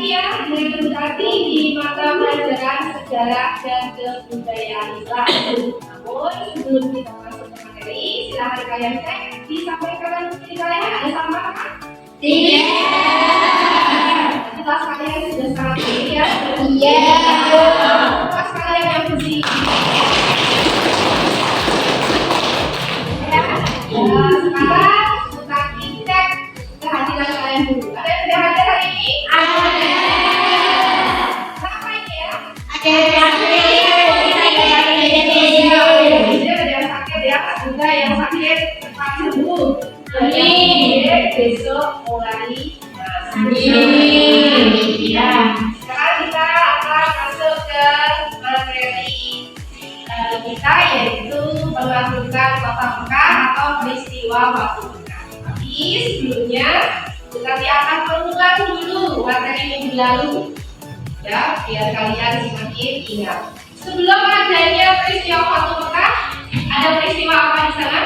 ya berarti di mata pelajaran sejarah dan kebudayaan Islam. Namun sebelum kita masuk ke materi, silahkan kalian cek disampaikan di kalian ada sama kan? Tidak. Kelas kalian sudah sangat baik ya? Iya. Kelas kalian yang bersih. Sekarang kita cek kehadiran kalian dulu. Ada yang sudah hadir hari ini? Ada. Siapa ini ya? Ada yang sakit ya, juga yang sakit cepat sembuh. Besok mulai. Ya. Sekarang kita akan masuk ke materi kita, yaitu melakukan Bapak Mekah atau peristiwa waktu Mekah. Tapi sebelumnya kita akan mengulang dulu materi minggu lalu, ya, biar kalian semakin ingat. Sebelum adanya peristiwa waktu Mekah, ada peristiwa apa di sana?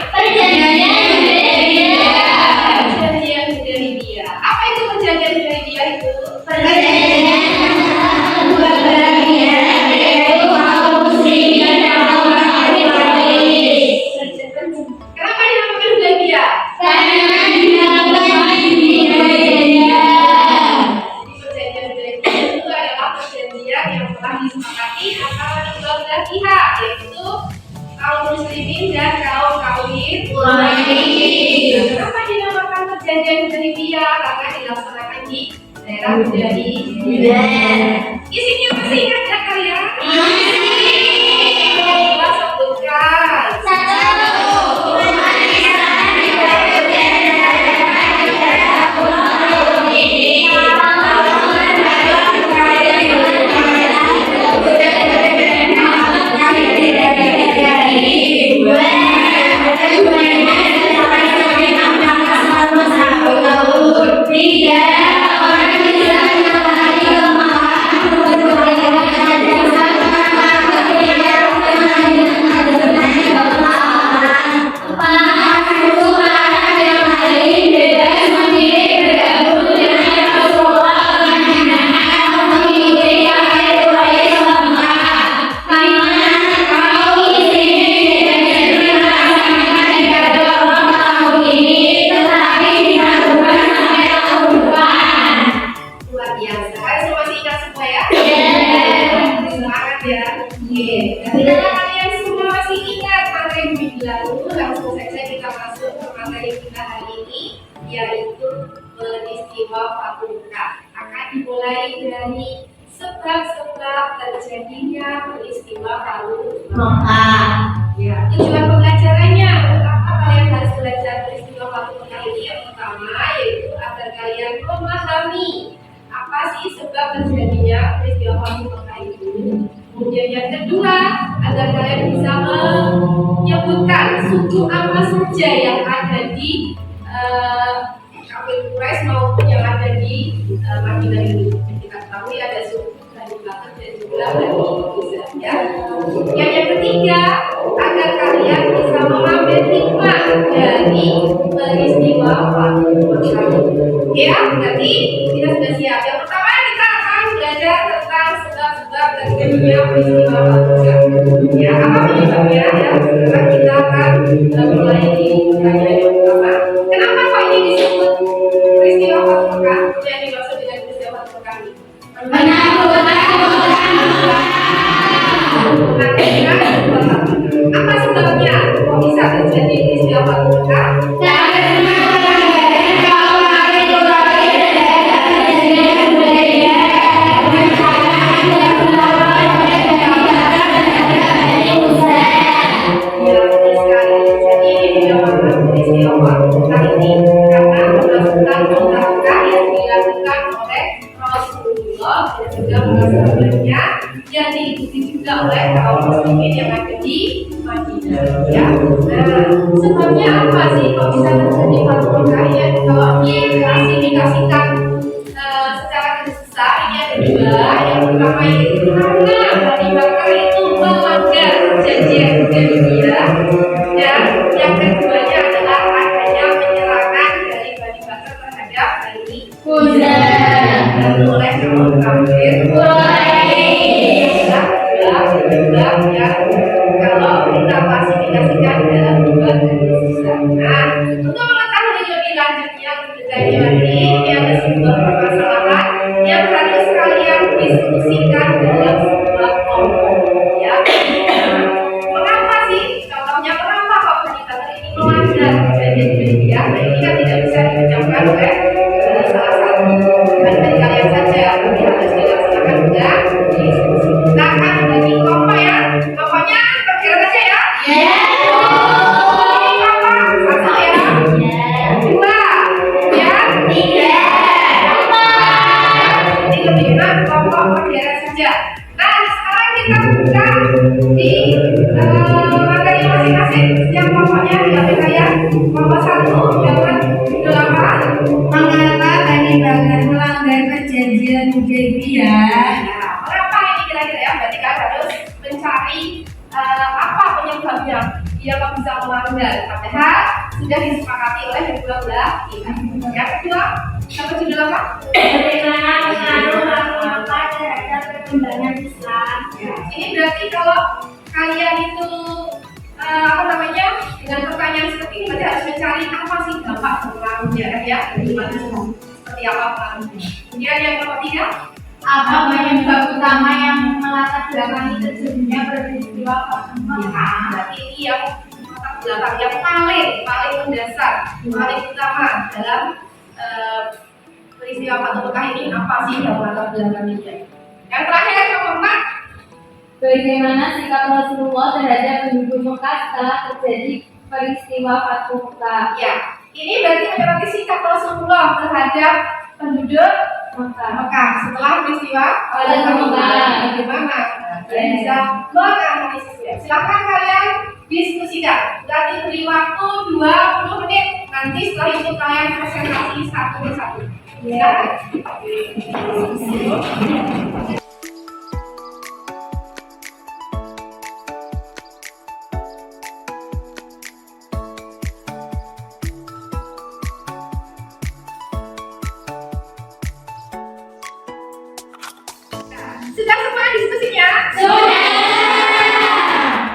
Perjanjian Hudaybiyah. Apa itu perjanjian Hudaybiyah itu? Perjanjian muslimin dan kaum kafir. Kenapa dinamakan perjanjian Hudaybiyah? Karena dilaksanakan di daerah Hudaybiyah. Isinya masih ingat ya kalian? Coba sebutkan. Yaitu peristiwa waktu Mekah. Akan dimulai dari sebab-sebab terjadinya peristiwa waktu Mekah. Ya, tujuan pembelajarannya apa kalian harus belajar peristiwa waktu Mekah ini? Yang pertama yaitu agar kalian memahami apa sih sebab terjadinya peristiwa waktu Mekah itu. Kemudian yang kedua, agar kalian bisa menyebutkan suku apa saja yang ada di kafir Quraisy maupun yang ada di Madinah ini. Kita ketahui ada suku Bani Bakr dan juga Bani Hizam, ya. Yang ketiga, agar kalian bisa mengambil hikmah dari peristiwa waktu Mekah. Ya, berarti kita sudah siap. Yang pertama kita akan belajar tentang sebab-sebab terjadinya peristiwa waktu Mekah. Ya, apa penyebabnya? Ya, sekarang kita akan mulai di bagian yang pertama. Kenapa kok ini disebut peristiwa waktu Mekah? Yang dimaksud dengan peristiwa waktu Mekah ini? Apa sebabnya kok bisa terjadi peristiwa waktu Mekah? Yang diikuti juga oleh kaum muslimin yang ada di Madinah. Ya. Nah, sebabnya apa sih kok bisa terjadi waktu Mekah? Ya, kalau diklasifikasikan secara garis besar, ini ada dua. Yang pertama itu karena Bani Bakr itu melanggar perjanjian Hudaybiyah, dan yang keduanya adalah adanya penyerangan dari Bani Bakr terhadap Bani Hizam. Oleh Hampir ya. Kalau kita klasifikasikan dalam dua jenis sisa. Nah, untuk mengetahui lebih lanjutnya detailnya lagi, ini ada sebuah permasalahan yang harus kalian diskusikan dalam sebuah kelompok. Ya, mengapa sih? Contohnya mengapa komunitas ini melanggar perjanjian ya? Nah, ini kan tidak bisa diucapkan oleh salah satu dari kalian saja, tapi harus dilaksanakan juga diskusi. Kita akan bagi kelompok ya. Kelompoknya bergerak aja ya. Ini kelompok satu ya. Dua, ya. Tiga, empat. Ini lebih enak kelompok bergerak saja. Nah, sekarang kita buka di materi masing-masing. Yang kelompoknya diambil ya. Kelompok satu dapat judul apa? Mengapa Bani Bakar melanggar perjanjian Hudaybiyah? Nah, mengapa ini kira-kira ya? Berarti kalian harus mencari apa penyebabnya dia kok bisa melanggar. Padahal sudah disepakati oleh kedua belah pihak. Yang kedua, apa judul apa? Bagaimana pengaruh apa terhadap perkembangan Islam? Ya, ini berarti kalau kalian itu dengan pertanyaan seperti ini berarti harus mencari apa sih dampak pengaruhnya ya bagaimana seperti apa pengaruhnya. Kemudian yang ketiga, Apa penyebab utama yang melatar belakangi terjadinya peristiwa Fatimah? berarti ini yang latar belakang yang paling mendasar, paling utama dalam peristiwa Fatimah ini apa sih yang latar belakangnya. Yang terakhir yang keempat, Bagaimana sikap Rasulullah terhadap penduduk Mekah setelah terjadi peristiwa Fathu Mekah? ya ini berarti mencerati sikap Rasulullah terhadap penduduk Mekah setelah peristiwa Fathu Mekah. Bagaimana kalian bisa menganalisisnya? Silakan kalian diskusikan. Nanti beri waktu 20 menit. Nanti setelah itu kalian presentasi satu persatu. Silakan. Sudah semua diskusinya? Sudah.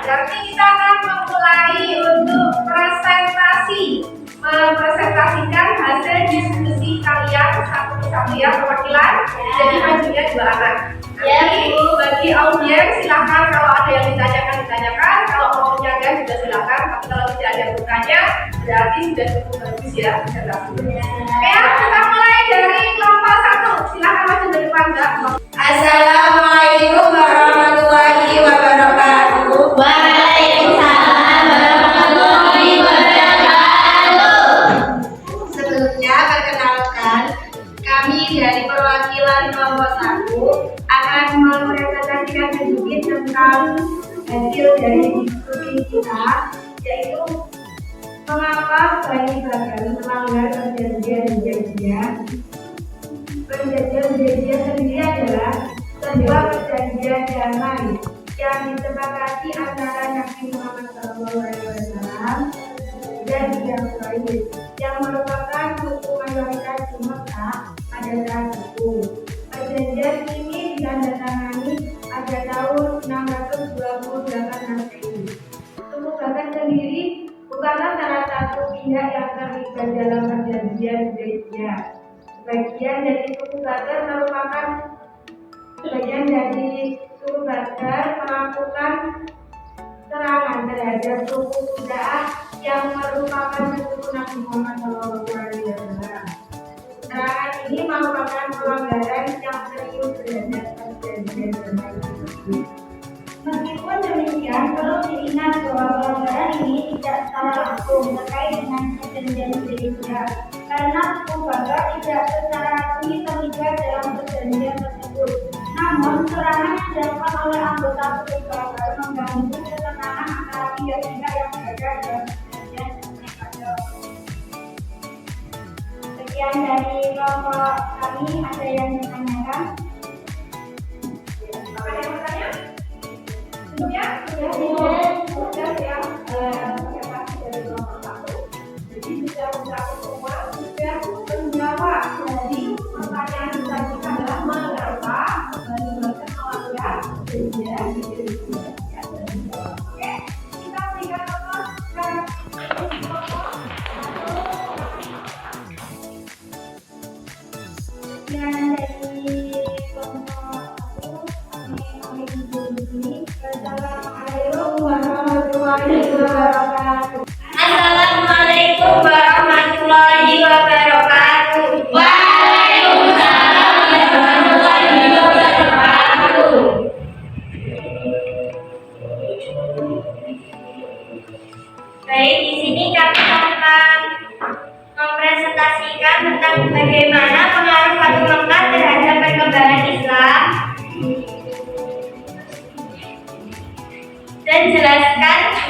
Berarti kita akan memulai untuk mempresentasikan hasil diskusi kalian satu persatu ya perwakilan. Jadi majunya dua anak. Nanti bagi audiens silakan kalau ada yang ditanyakan, kalau mau menyaga juga silakan. Tapi kalau tidak ada yang bertanya berarti sudah cukup bagus ya presentasinya. Oke ya, kita mulai dari kelompok satu. Silakan maju ke depan Mbak. Assalamualaikum warahmatullahi wabarakatuh. Waalaikumsalam warahmatullahi wabarakatuh. Sebelumnya perkenalkan, kami dari perwakilan kelompok 1 akan mempresentasikan sedikit tentang hasil dari diskusi kita, yaitu mengapa Bani Bakar melanggar perjanjian Hudaybiyah. Perjanjian Hudaybiyah sendiri adalah sebuah perjanjian damai yang disepakati antara Nabi Muhammad SAW dan yang lain, yang merupakan suku mayoritas di Mekah pada saat itu. Perjanjian ini ditandatangani pada tahun 628 Masehi. Suku Bakar sendiri bukanlah salah satu pihak yang terlibat dalam perjanjian Hudaybiyah. Bagian dari suku Bakar melakukan serangan terhadap suku Khuza'ah yang merupakan suku Nabi Muhammad SAW. Serangan ini merupakan pelanggaran yang serius terhadap perjanjian damai tersebut. Meskipun demikian, perlu diingat bahwa pelanggaran ini tidak secara langsung terkait dengan perjanjian Hudaybiyah, karena suku Bakar tidak secara resmi terlibat dalam perjanjian tersebut. Namun, serangan yang dilakukan oleh anggota suku Bakar mengganggu ketenangan antara pihak-pihak yang berada dalam perjanjian tersebut. Sekian dari kelompok kami, ada yang ditanyakan? Ada yang bertanya? Ya, sudah ya. Presentasi dari kelompok satu. Jadi sudah semua sudah menjawab. Jadi pertanyaan tadi adalah mengapa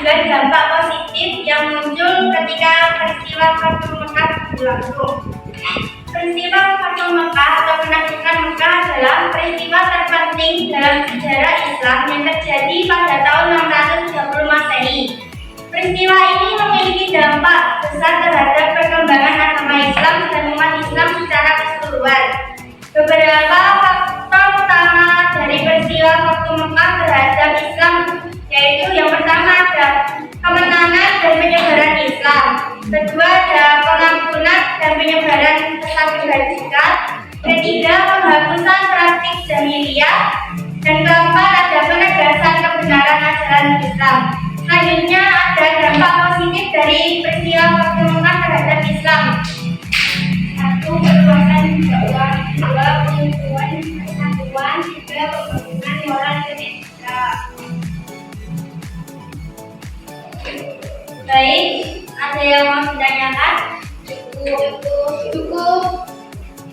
juga dampak positif yang muncul ketika peristiwa Fathu Mekah berlangsung. Peristiwa Fathu Mekah atau penaklukan Mekah adalah peristiwa terpenting dalam sejarah Islam yang terjadi pada tahun 630 Masehi. Peristiwa ini memiliki dampak besar terhadap perkembangan agama Islam dan umat Islam secara keseluruhan. Beberapa faktor utama dari peristiwa Fathu Mekah terhadap Islam yaitu yang pertama ada kemenangan dan penyebaran Islam, kedua ada pengampunan dan penyebaran pesan kebajikan, ketiga penghapusan praktik jahiliyah, dan keempat ada penegasan kebenaran ajaran Islam. Selanjutnya ada dampak positif dari peristiwa Fathu Mekah terhadap Islam. 1. Perluasan dakwah, 2. Penyembuhan persatuan, 3. Pembangunan moral dan etika. Baik, ada yang mau ditanyakan? Cukup.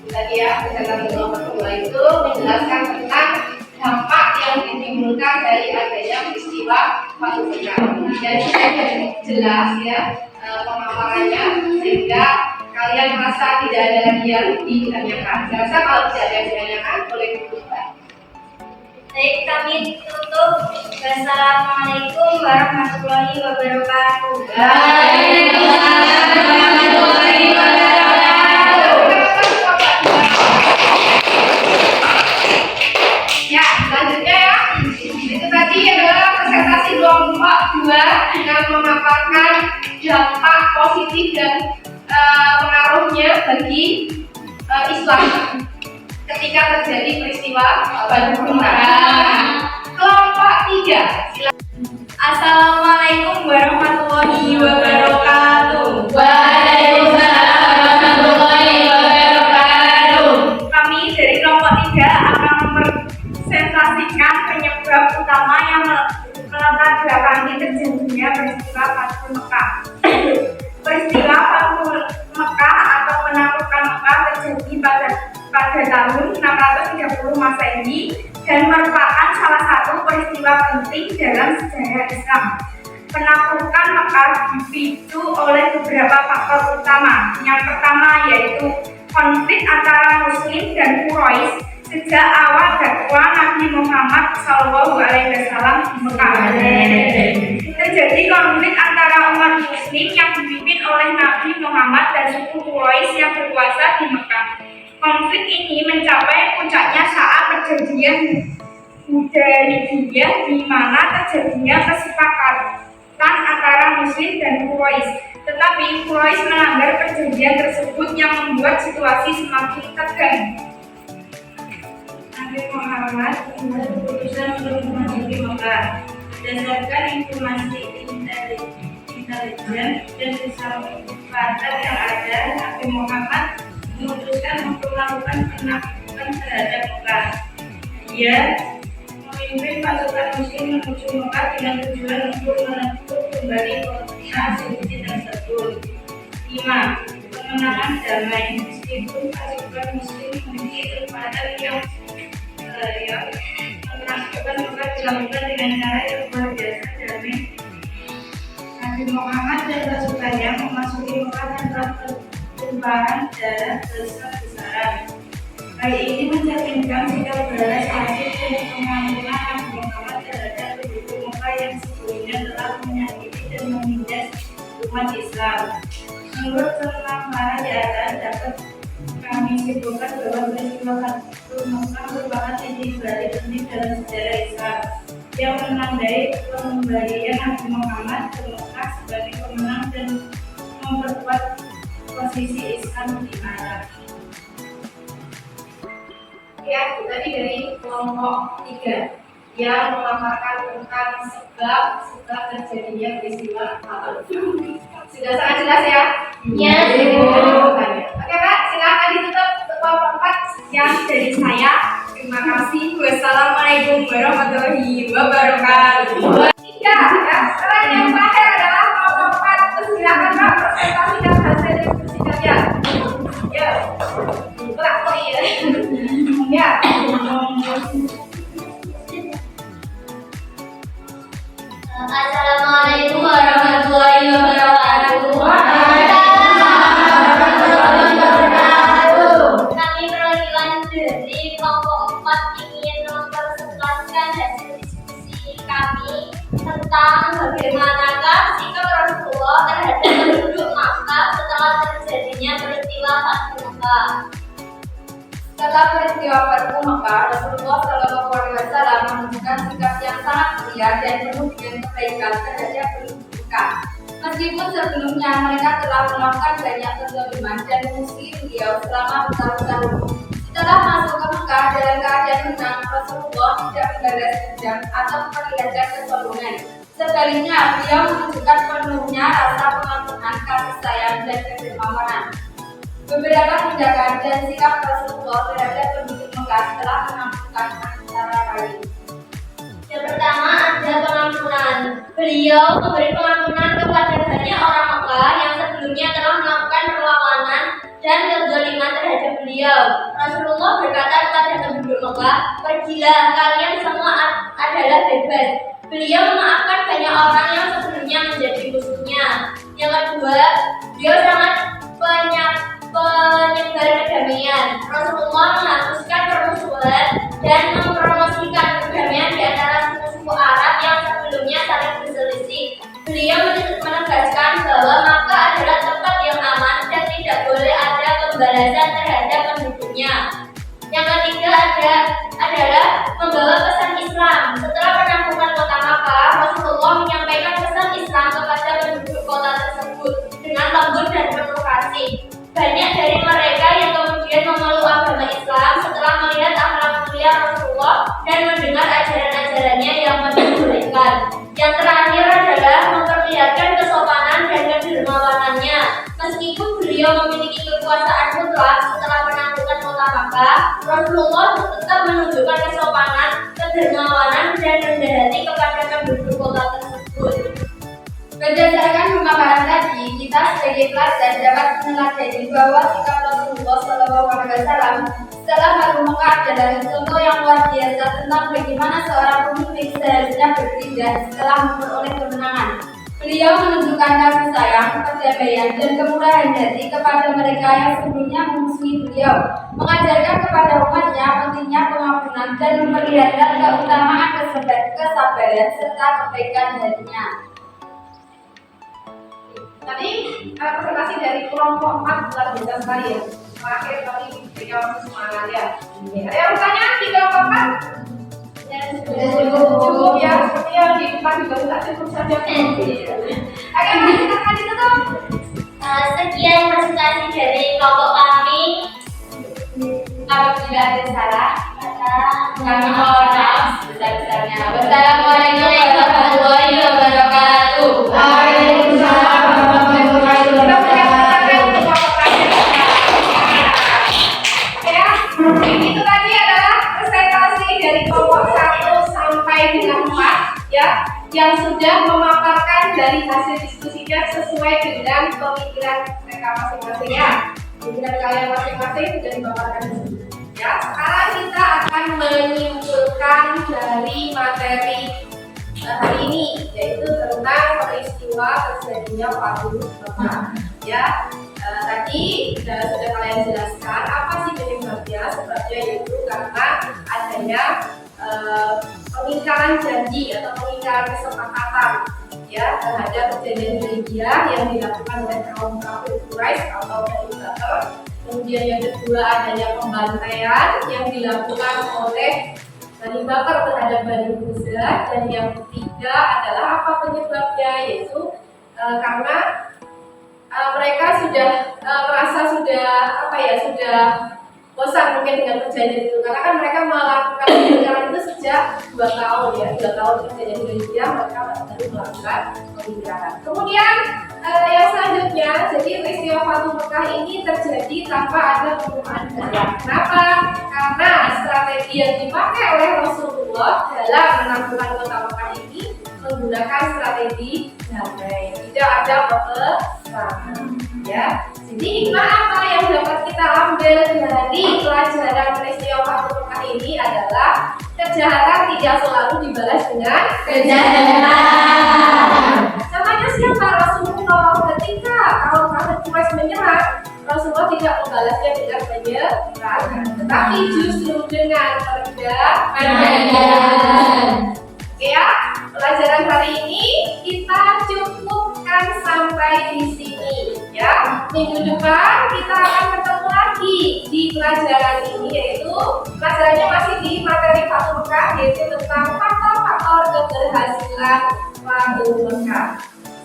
Tadi ya, peserta kedua itu menjelaskan tentang dampak yang ditimbulkan dari adanya peristiwa Fathu Mekah. Dan sudah jelas ya pemaparannya, sehingga kalian merasa tidak ada lagi yang ditanyakan. Saya rasa kalau tidak ada yang ditanyakan, boleh dibuka. Baik, kami tutup. Wassalamualaikum warahmatullahi wabarakatuh. Waalaikumsalam warahmatullahi wabarakatuh. Ya, selanjutnya ya. Itu tadi adalah presentasi kelompok 2 yang memaparkan dampak positif dan pengaruhnya bagi Islam ketika terjadi peristiwa Fathu Mekah. Kelompok 3, silakan. Assalamualaikum warahmatullahi wabarakatuh. Waalaikumsalam warahmatullahi wabarakatuh. Kami dari kelompok 3 akan mempresentasikan penyebab utama yang melatar belakangi terjadinya peristiwa Fathu Mekah. Peristiwa Fathu Mekah atau penaklukan Mekah terjadi pada tahun 630 Masehi dan merupakan salah satu peristiwa penting dalam sejarah Islam. Penaklukan Mekah dipicu oleh beberapa faktor utama. Yang pertama yaitu konflik antara Muslim dan Quraisy sejak awal dakwah Nabi Muhammad SAW di Mekah. Terjadi konflik antara umat Muslim yang dipimpin oleh Nabi Muhammad dan suku Quraisy yang berkuasa di Mekah. Konflik ini mencapai puncaknya saat perjanjian Hudaybiyah, di mana terjadinya kesepakatan antara Muslim dan Quraisy. Tetapi Quraisy melanggar perjanjian tersebut yang membuat situasi semakin tegang. Nabi Muhammad membuat keputusan untuk memasuki Mekah. Berdasarkan informasi intelijen dan kesepakatan yang ada, Nabi Muhammad memutuskan untuk melakukan penaklukan terhadap Mekah. Dia memimpin pasukan Muslim menuju Mekah dengan tujuan untuk merebut kembali kota suci tersebut. 5. Kemenangan damai. Meskipun pasukan Muslim memiliki kekuatan yang penaklukan Mekah dilakukan dengan cara yang luar biasa damai. Nabi Muhammad dan pasukannya memasuki Mekah tanpa tumpahan darah besar-besaran. Hal ini mencerminkan sikap belas kasih dan pengampunan Nabi Muhammad terhadap penduduk Mekah yang sebelumnya telah menyakiti dan menindas umat Islam. Menurut pemaparan di atas dapat kami simpulkan bahwa peristiwa Fathu Mekah merupakan titik balik penting dalam sejarah Islam yang menandai pengembalian Nabi Muhammad ke Mekah sebagai pemenang dan memperkuat posisi Islam di Arab. Ya, tadi dari kelompok 3 yang memaparkan tentang sebab terjadinya peristiwa Fathu. Sudah sangat jelas ya? Ya, Oke Pak, silakan ditutup untuk kelompok 4 Yang dari saya, terima kasih. Wassalamualaikum warahmatullahi wabarakatuh. 3 ya. Sekarang yang terakhir adalah kelompok 4. Silakan Pak, presentasikan hasil diskusi kalian. Ya, ya. Assalamualaikum ingin mempresentasikan hasil diskusi kami tentang bagaimanakah sikap Rasulullah terhadap penduduk Makkah setelah terjadinya peristiwa Fathu Makkah. Setelah peristiwa Fathu Makkah, Rasulullah Shallallahu Alaihi Wasallam menunjukkan sikap yang sangat mulia dan penuh dengan kebaikan terhadap penduduk Makkah. Meskipun sebelumnya mereka telah melakukan banyak kezaliman dan mengusir beliau selama bertahun-tahun. Setelah masuk ke Mekah dalam keadaan menang, Rasulullah tidak membalas dendam atau memperlihatkan kesombongan. Sebaliknya, beliau menunjukkan penuhnya rasa pengampunan, kasih sayang, dan kedermawanan. Beberapa tindakan dan sikap Rasulullah terhadap penduduk Mekah telah menentukan antara lain. Yang pertama ada pengampunan. Beliau memberi pengampunan kepada banyak orang Mekah yang sebelumnya telah melakukan perlawanan dan kezaliman terhadap beliau. Rasulullah berkata kepada penduduk Mekah, "Pergilah, kalian semua adalah bebas." Beliau memaafkan banyak orang yang sebelumnya menjadi musuhnya. Yang kedua, beliau sangat penyebar kedamaian. Rasulullah menghapuskan permusuhan dan mempromosikan kedamaian di antara suku-suku Arab yang sebelumnya saling berselisih. Beliau menegaskan bahwa Makkah adalah tempat yang aman dan tidak boleh ada pembalasan terhadap penduduknya. Yang ketiga adalah membawa pesan Islam. Setelah penaklukan kota Makkah, Rasulullah menyampaikan pesan Islam kepada penduduk kota tersebut dengan lembut dan penuh kasih. Banyak dari mereka yang kemudian memeluk agama Islam setelah melihat akhlak mulia Rasulullah dan mendengar ajaran-ajarannya yang penuh kebaikan. Yang terakhir adalah memperlihatkan kesopanan dan kedermawanannya. Meskipun beliau memiliki kekuasaan mutlak setelah penaklukan kota Makkah, Rasulullah tetap menunjukkan kesopanan, kedermawanan, dan rendah hati kepada penduduk kota tersebut. Berdasarkan pemaparan tadi, kita sebagai pelajar dapat meneladani bahwa sikap Rasulullah Shallallahu Alaihi Wasallam setelah Fathu Makkah adalah contoh yang luar biasa tentang bagaimana seorang pemimpin seharusnya bertindak setelah memperoleh kemenangan. Beliau menunjukkan kasih sayang, kedamaian, dan kemurahan hati kepada mereka yang sebelumnya memusuhi beliau, mengajarkan kepada umatnya pentingnya pengampunan dan memperlihatkan keutamaan kesabaran serta kebaikan hatinya. Tadi presentasi dari kelompok 4 luar biasa sekali ya. Terakhir kali beliau semangat ya. Ada yang pertanyaan di kelompok 4? Cukup ya, seperti yang di depan juga tidak cukup saja. Oke, mari kita ditutup. Sekian presentasi dari kelompok kami. Apabila ada salah, kami mohon maaf sebesar-besarnya. Wassalamualaikum warahmatullahi wabarakatuh. Waalaikumsalam warahmatullahi wabarakatuh. Ya, itu tadi adalah presentasi dari kelompok 1 sampai dengan 4 ya, yang sudah memaparkan dari hasil diskusinya sesuai dengan pemikiran mereka masing-masing ya. Pemikiran kalian masing-masing sudah dipaparkan di sini. Ya, sekarang kita akan menyimpulkan dari materi hari ini, yaitu tentang peristiwa terjadinya Fathu Makkah. Ya, tadi sudah kalian jelaskan apa sih penyebabnya. Sebabnya yaitu karena adanya pengingkaran janji atau pengingkaran kesepakatan ya terhadap perjanjian Hudaybiyah yang dilakukan oleh kaum kafir Quraisy atau Bani Bakr. Kemudian yang kedua adanya pembantaian yang dilakukan oleh Bani Bakr terhadap Bani Khuzraj, dan yang ketiga adalah apa penyebabnya, yaitu karena mereka sudah merasa sudah bosan mungkin dengan perjanjian itu, karena kan mereka melakukan pengingkaran itu sejak 2 tahun ya, 2 tahun perjanjian Hudaybiyah mereka baru melakukan pengingkaran. Kemudian yang selanjutnya, jadi peristiwa Fathu Makkah ini terjadi tanpa ada perubahan dalam. Kenapa? Karena strategi yang dipakai oleh Rasulullah dalam menaklukkan kota Makkah ini menggunakan strategi damai, tidak ada peperangan. Ya, jadi hikmah apa yang dapat kita ambil dari pelajaran peristiwa Fathu Makkah ini adalah kejahatan tidak selalu dibalas dengan kejahatan. Contohnya siapa? Rasulullah. Ketika kaum kafir Quraisy menyerang, Rasulullah Allah tidak membalasnya dengan penyerangan, tetapi justru dengan perdagangan. Oke ya, pelajaran hari ini kita cukupkan sampai di sini ya. Minggu depan kita akan ketemu lagi di pelajaran ini, yaitu pelajarannya masih di materi Fatwa, yaitu tentang faktor-faktor keberhasilan Fatwa.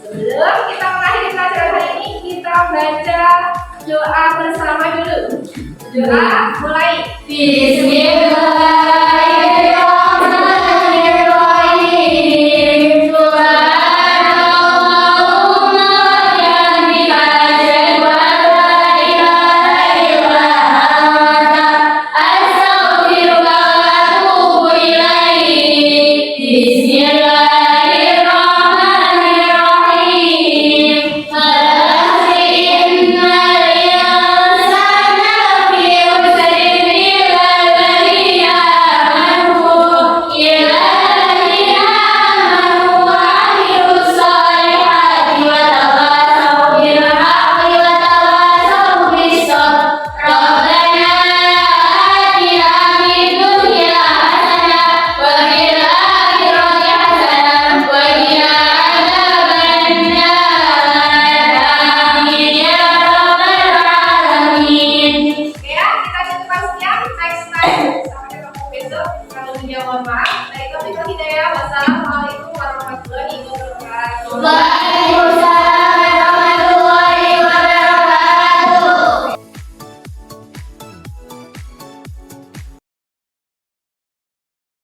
Sebelum kita mengakhiri pelajaran hari ini, kita baca doa bersama dulu. Doa mulai. Bismillahirrahmanirrahim. Subhanallahumma bihamdika asyhadu an la ilaha illa anta astaghfiruka wa atubu ilaik. Bismillahirrahmanirrahim. Wassalamualaikum warahmatullahi wabarakatuh.